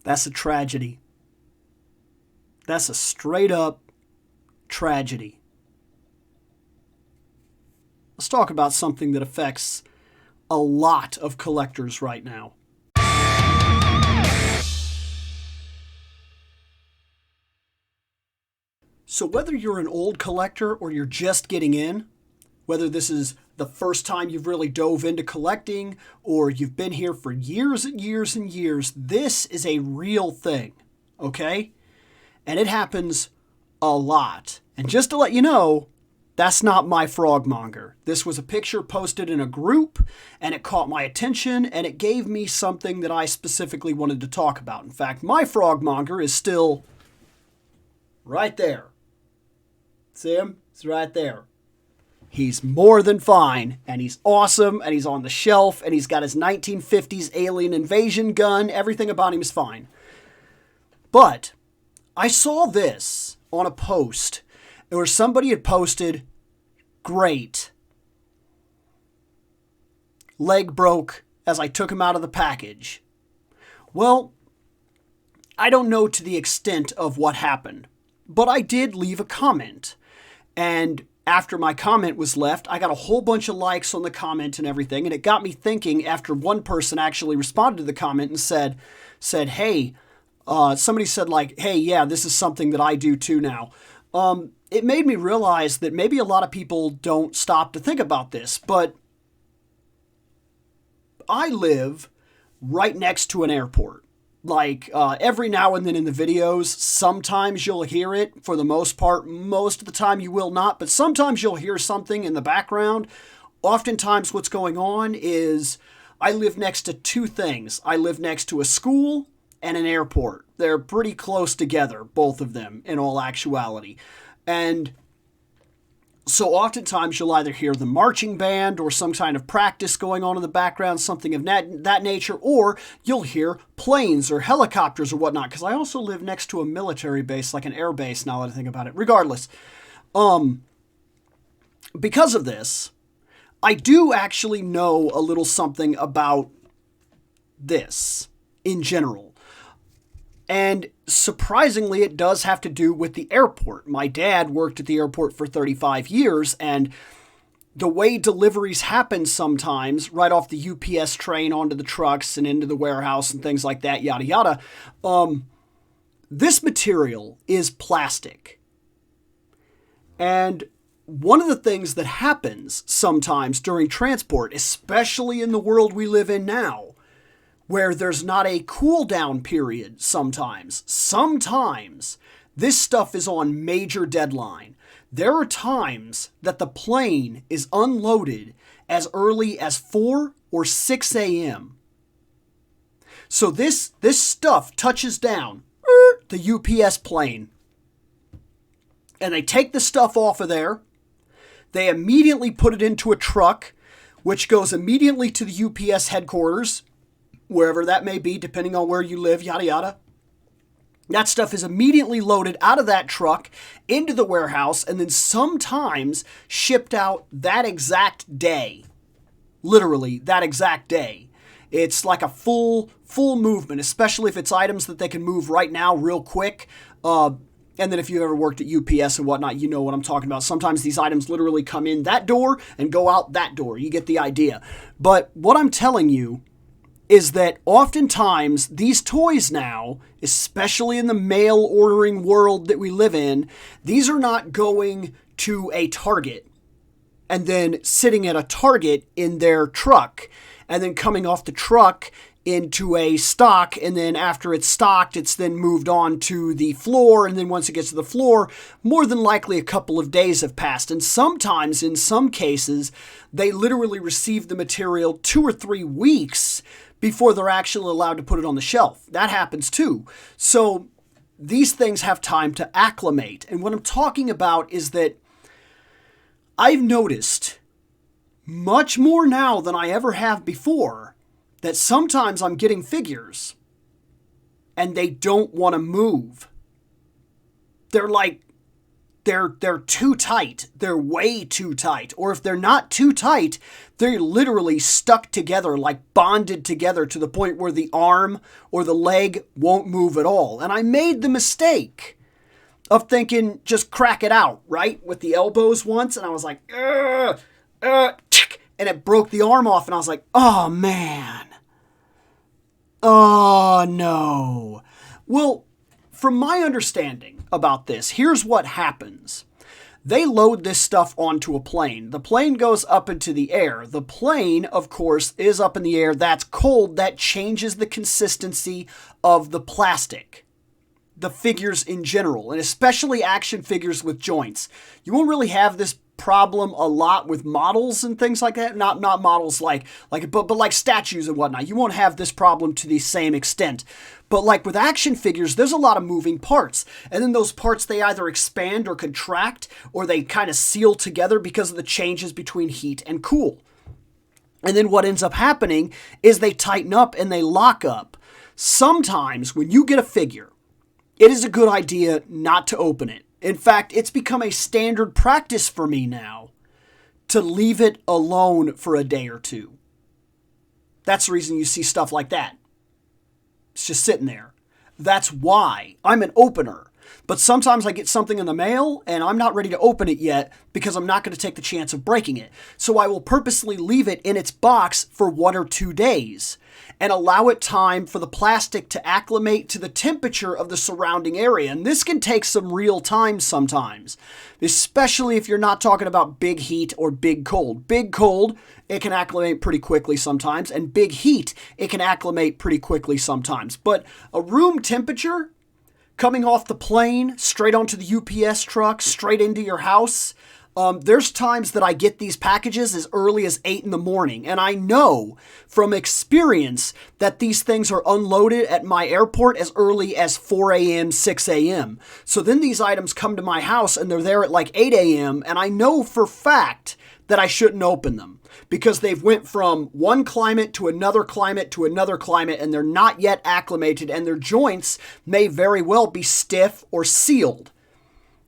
That's a tragedy. That's a straight up tragedy. Let's talk about something that affects a lot of collectors right now. So whether you're an old collector or you're just getting in, whether this is the first time you've really dove into collecting or you've been here for years and years and years, this is a real thing, okay? And it happens a lot. And just to let you know, that's not my Frog Monger. This was a picture posted in a group, and it caught my attention, and it gave me something that I specifically wanted to talk about. In fact, my Frog Monger is still right there. See him? It's right there. He's more than fine, and he's awesome, and he's on the shelf, and he's got his 1950s alien invasion gun. Everything about him is fine. But I saw this on a post where somebody had posted, "Great. Leg broke as I took him out of the package." Well, I don't know to the extent of what happened, but I did leave a comment. And after my comment was left, I got a whole bunch of likes on the comment and everything. And it got me thinking after one person actually responded to the comment and said, hey, somebody said like, "Hey, yeah, this is something that I do too now." It made me realize that maybe a lot of people don't stop to think about this, but I live right next to an airport. Like, every now and then in the videos, sometimes you'll hear it. For the most part, most of the time you will not, but sometimes you'll hear something in the background. Oftentimes what's going on is I live next to two things. I live next to a school and an airport. They're pretty close together, both of them, in all actuality. And so oftentimes you'll either hear the marching band or some kind of practice going on in the background, something of that nature, or you'll hear planes or helicopters or whatnot, because I also live next to a military base, like an air base, now that I think about it. Regardless, because of this, I do actually know a little something about this in general. And surprisingly, it does have to do with the airport. My dad worked at the airport for 35 years, and the way deliveries happen sometimes, right off the UPS train onto the trucks and into the warehouse and things like that, yada yada, this material is plastic. And one of the things that happens sometimes during transport, especially in the world we live in now, where there's not a cool down period sometimes. Sometimes this stuff is on major deadline. There are times that the plane is unloaded as early as 4 or 6 a.m. So this stuff touches down the UPS plane. And they take the stuff off of there. They immediately put it into a truck, which goes immediately to the UPS headquarters, wherever that may be, depending on where you live, yada yada. That stuff is immediately loaded out of that truck into the warehouse and then sometimes shipped out that exact day. Literally, that exact day. It's like a full movement, especially if it's items that they can move right now real quick. And then if you've ever worked at UPS and whatnot, you know what I'm talking about. Sometimes these items literally come in that door and go out that door. You get the idea. But what I'm telling you is that oftentimes these toys now, especially in the mail ordering world that we live in, these are not going to a Target and then sitting at a Target in their truck and then coming off the truck into a stock, and then after it's stocked, it's then moved on to the floor, and then once it gets to the floor, more than likely a couple of days have passed. And sometimes, in some cases, they literally receive the material 2 or 3 weeks before they're actually allowed to put it on the shelf. That happens too. So these things have time to acclimate. And what I'm talking about is that I've noticed much more now than I ever have before that sometimes I'm getting figures and they don't want to move. They're like they're too tight. They're way too tight. Or if they're not too tight, they're literally stuck together, like bonded together to the point where the arm or the leg won't move at all. And I made the mistake of thinking, just crack it out, right? With the elbows once, and I was like, and it broke the arm off, and I was like, oh man. Oh no. Well, from my understanding about this, here's what happens. They load this stuff onto a plane. The plane goes up into the air. The plane, of course, is up in the air. That's cold. That changes the consistency of the plastic. The figures in general, and especially action figures with joints. You won't really have this problem a lot with models and things like that. Not models but like statues and whatnot. You won't have this problem to the same extent. But like with action figures, there's a lot of moving parts. And then those parts, they either expand or contract, or they kind of seal together because of the changes between heat and cool. And then what ends up happening is they tighten up and they lock up. Sometimes when you get a figure, it is a good idea not to open it. In fact, it's become a standard practice for me now to leave it alone for a day or two. That's the reason you see stuff like that. It's just sitting there. That's why I'm an opener. But sometimes I get something in the mail and I'm not ready to open it yet because I'm not going to take the chance of breaking it. So I will purposely leave it in its box for 1 or 2 days and allow it time for the plastic to acclimate to the temperature of the surrounding area. And this can take some real time sometimes, especially if you're not talking about big heat or big cold. Big cold, it can acclimate pretty quickly sometimes, and big heat, it can acclimate pretty quickly sometimes. But a room temperature, coming off the plane, straight onto the UPS truck, straight into your house. There's times that I get these packages as early as 8 in the morning. And I know from experience that these things are unloaded at my airport as early as 4 a.m., 6 a.m. So then these items come to my house and they're there at like 8 a.m. And I know for fact that I shouldn't open them because they've went from one climate to another climate to another climate, and they're not yet acclimated, and their joints may very well be stiff or sealed.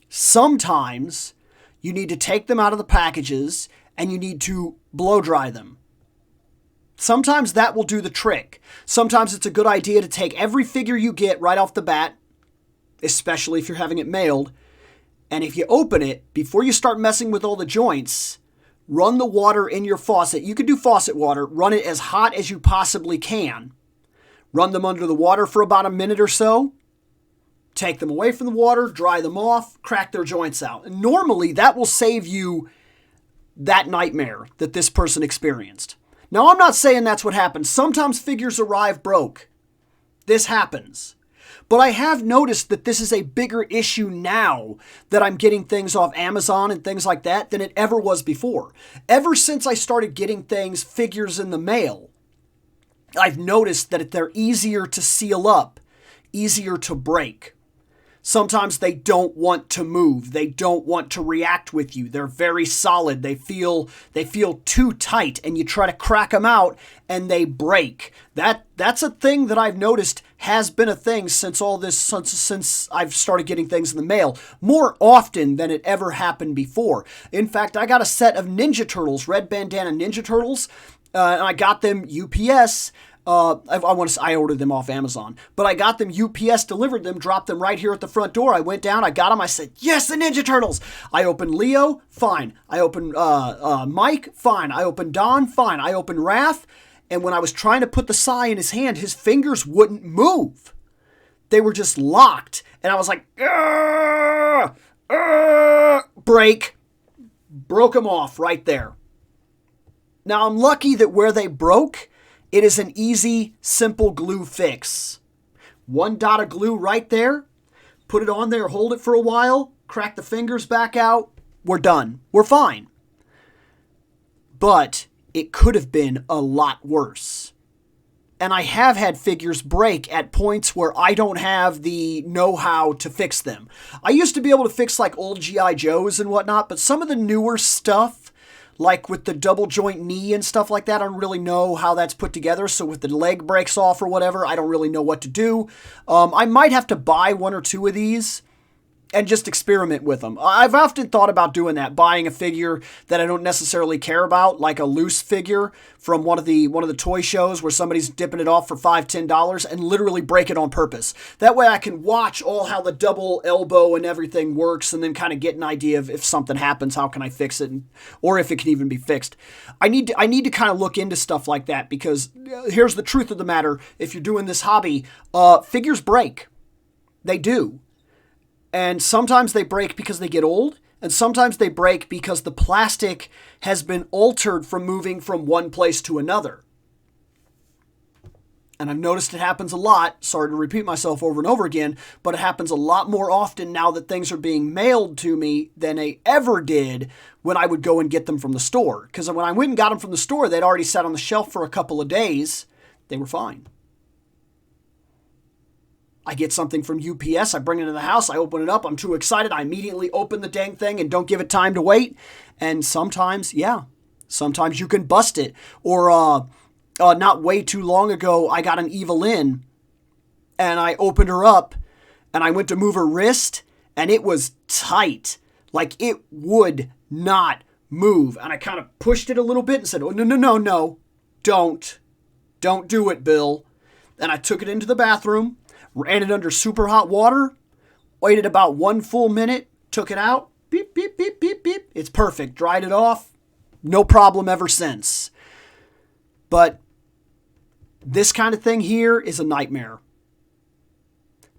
Sometimes you need to take them out of the packages and you need to blow dry them. Sometimes that will do the trick. Sometimes it's a good idea to take every figure you get right off the bat, especially if you're having it mailed, and if you open it, before you start messing with all the joints, run the water in your faucet. You can do faucet water. Run it as hot as you possibly can. Run them under the water for about a minute or so. Take them away from the water, dry them off, crack their joints out. And normally that will save you that nightmare that this person experienced. Now, I'm not saying that's what happens. Sometimes figures arrive broke. This happens. But I have noticed that this is a bigger issue now that I'm getting things off Amazon and things like that than it ever was before. Ever since I started getting figures in the mail, I've noticed that they're easier to seal up, easier to break. Sometimes they don't want to move. They don't want to react with you. They're very solid. They feel too tight, and you try to crack them out and they break. That's a thing that I've noticed has been a thing since I've started getting things in the mail, more often than it ever happened before. In fact, I got a set of Ninja Turtles, red bandana Ninja Turtles, and I got them UPS. I ordered them off Amazon, but I got them UPS, delivered them, dropped them right here at the front door. I went down, I got them, I said, yes, the Ninja Turtles. I opened Leo, fine. I opened Mike, fine. I opened Don, fine. I opened Wrath, and when I was trying to put the sai in his hand, his fingers wouldn't move. They were just locked, and I was like, break. Broke them off right there. Now, I'm lucky that where they broke, it is an easy, simple glue fix. 1 dot of glue right there. Put it on there, hold it for a while, crack the fingers back out. We're done. We're fine. But it could have been a lot worse. And I have had figures break at points where I don't have the know-how to fix them. I used to be able to fix like old G.I. Joes and whatnot, but some of the newer stuff, like with the double joint knee and stuff like that, I don't really know how that's put together. So if the leg breaks off or whatever, I don't really know what to do. I might have to buy 1 or 2 of these and just experiment with them. I've often thought about doing that, buying a figure that I don't necessarily care about, like a loose figure from one of the toy shows where somebody's dipping it off for $5-10 and literally break it on purpose. That way I can watch all how the double elbow and everything works, and then kind of get an idea of if something happens, how can I fix it, or if it can even be fixed. I need to kind of look into stuff like that, because here's the truth of the matter. If you're doing this hobby, figures break. They do. And sometimes they break because they get old, and sometimes they break because the plastic has been altered from moving from one place to another. And I've noticed it happens a lot. Sorry to repeat myself over and over again, but it happens a lot more often now that things are being mailed to me than they ever did when I would go and get them from the store. Because when I went and got them from the store, they'd already sat on the shelf for a couple of days. They were fine. I get something from UPS, I bring it into the house, I open it up, I'm too excited, I immediately open the dang thing and don't give it time to wait. And sometimes you can bust it. Or not way too long ago, I got an Evelyn, and I opened her up, and I went to move her wrist, and it was tight. Like, it would not move. And I kind of pushed it a little bit and said, oh, no, don't do it, Bill. And I took it into the bathroom, ran it under super hot water, waited about 1 full minute, took it out, beep, beep, beep, beep, beep. It's perfect. Dried it off. No problem ever since. But this kind of thing here is a nightmare.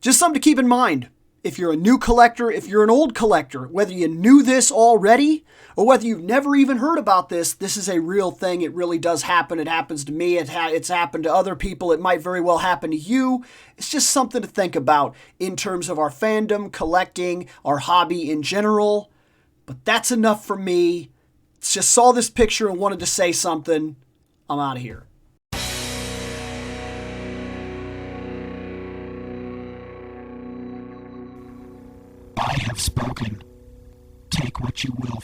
Just something to keep in mind. If you're a new collector, if you're an old collector, whether you knew this already or whether you've never even heard about this, this is a real thing. It really does happen. It happens to me. It's happened to other people. It might very well happen to you. It's just something to think about in terms of our fandom, collecting, our hobby in general. But that's enough for me. Just saw this picture and wanted to say something. I'm out of here. I have spoken. Take what you will.